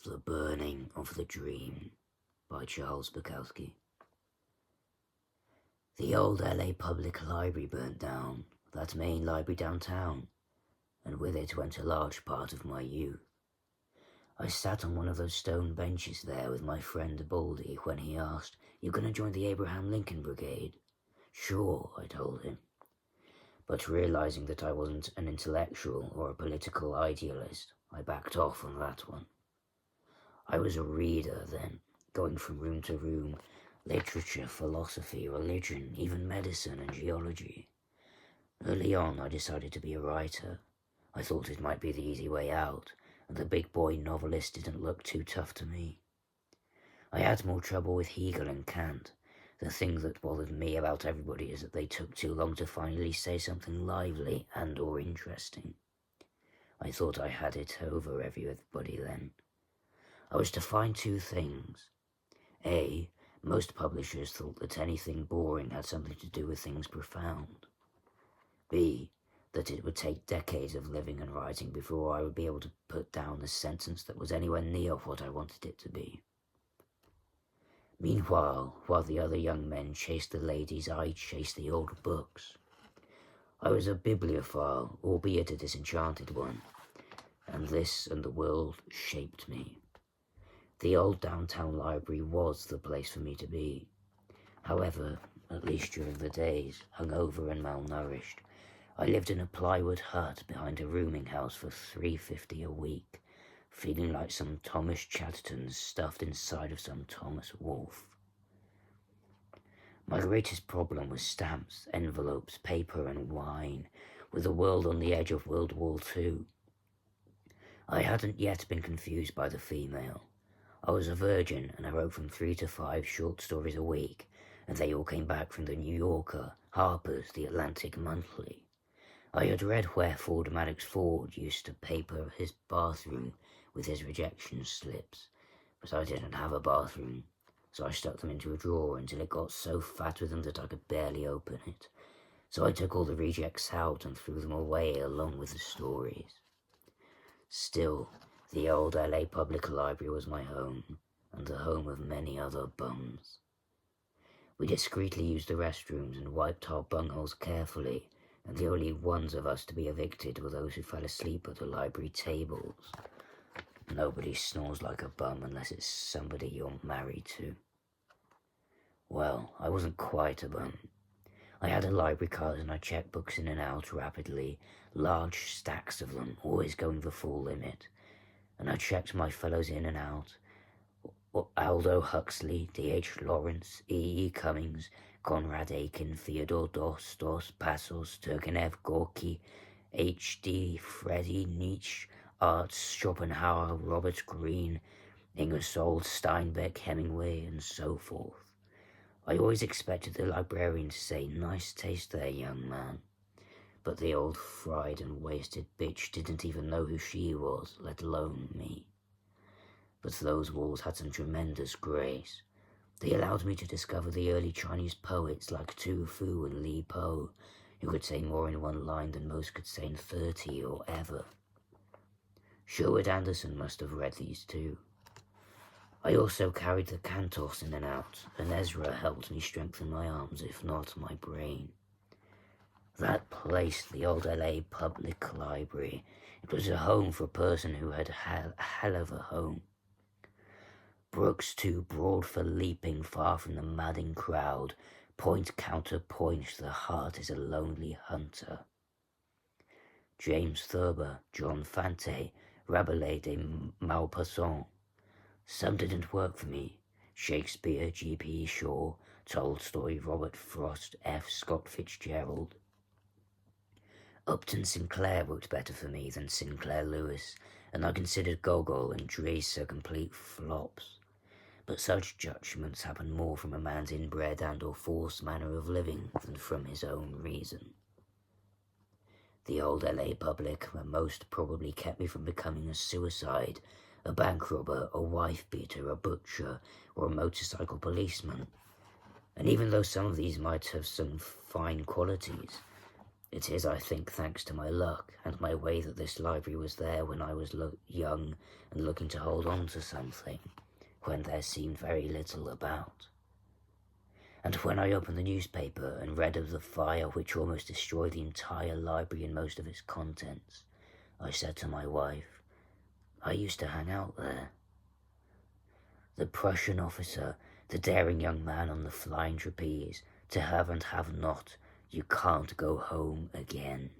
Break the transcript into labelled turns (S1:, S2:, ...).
S1: The Burning of the Dream by Charles Bukowski. The old LA Public Library burnt down, that main library downtown, and with it went a large part of my youth. I sat on one of those stone benches there with my friend Baldy when he asked, "You gonna join the Abraham Lincoln Brigade?" "Sure," I told him. But realizing that I wasn't an intellectual or a political idealist, I backed off on that one. I was a reader then, going from room to room, literature, philosophy, religion, even medicine and geology. Early on I decided to be a writer. I thought it might be the easy way out, and the big boy novelist didn't look too tough to me. I had more trouble with Hegel and Kant. The thing that bothered me about everybody is that they took too long to finally say something lively and or interesting. I thought I had it over everybody then. I was to find two things. A, most publishers thought that anything boring had something to do with things profound. B, that it would take decades of living and writing before I would be able to put down a sentence that was anywhere near what I wanted it to be. Meanwhile, while the other young men chased the ladies, I chased the old books. I was a bibliophile, albeit a disenchanted one, and this and the world shaped me. The old downtown library was the place for me to be. However, at least during the days, hungover and malnourished, I lived in a plywood hut behind a rooming house for $3.50 a week, feeling like some Thomas Chatterton stuffed inside of some Thomas Wolfe. My greatest problem was stamps, envelopes, paper and wine, with the world on the edge of World War II. I hadn't yet been confused by the female. I was a virgin and I wrote from 3 to 5 short stories a week, and they all came back from the New Yorker, Harper's, the Atlantic Monthly. I had read where Ford Maddox Ford used to paper his bathroom with his rejection slips, but I didn't have a bathroom, so I stuck them into a drawer until it got so fat with them that I could barely open it. So I took all the rejects out and threw them away along with the stories. Still, the old LA Public Library was my home, and the home of many other bums. We discreetly used the restrooms and wiped our bungholes carefully, and the only ones of us to be evicted were those who fell asleep at the library tables. Nobody snores like a bum unless it's somebody you're married to. Well, I wasn't quite a bum. I had a library card and I checked books in and out rapidly, large stacks of them, always going the full limit. And I checked my fellows in and out. Aldo Huxley, D.H. Lawrence, E.E. Cummings, Conrad Aiken, Fyodor Dostoevsky, Passos, Turgenev, Gorky, H.D., Freddie, Nietzsche, Arts, Schopenhauer, Robert Greene, Ingersoll, Steinbeck, Hemingway, and so forth. I always expected the librarian to say, "Nice taste there, young man." But the old fried and wasted bitch didn't even know who she was, let alone me. But those walls had some tremendous grace. They allowed me to discover the early Chinese poets like Tu Fu and Li Po, who could say more in one line than most could say in 30 or ever. Sherwood Anderson must have read these too. I also carried the Cantos in and out, and Ezra helped me strengthen my arms, if not my brain. That place, the old LA Public Library, it was a home for a person who had a hell of a home. Brooks too broad for leaping far from the madding crowd, point counterpoint, the heart is a lonely hunter. James Thurber, John Fante, Rabelais de Maupassant. Some didn't work for me. Shakespeare, G.P. Shaw, Tolstoy, Robert Frost, F. Scott Fitzgerald. Upton Sinclair worked better for me than Sinclair Lewis, and I considered Gogol and Dreiser complete flops. But such judgments happen more from a man's inbred and or forced manner of living than from his own reason. The old LA Public most probably kept me from becoming a suicide, a bank robber, a wife-beater, a butcher, or a motorcycle policeman. And even though some of these might have some fine qualities, It is, I think, thanks to my luck and my way that this library was there when I was young and looking to hold on to something, when there seemed very little about. And when I opened the newspaper and read of the fire which almost destroyed the entire library and most of its contents, I said to my wife, I used to hang out there. The Prussian officer, the daring young man on the flying trapeze, to have and have not, you can't go home again.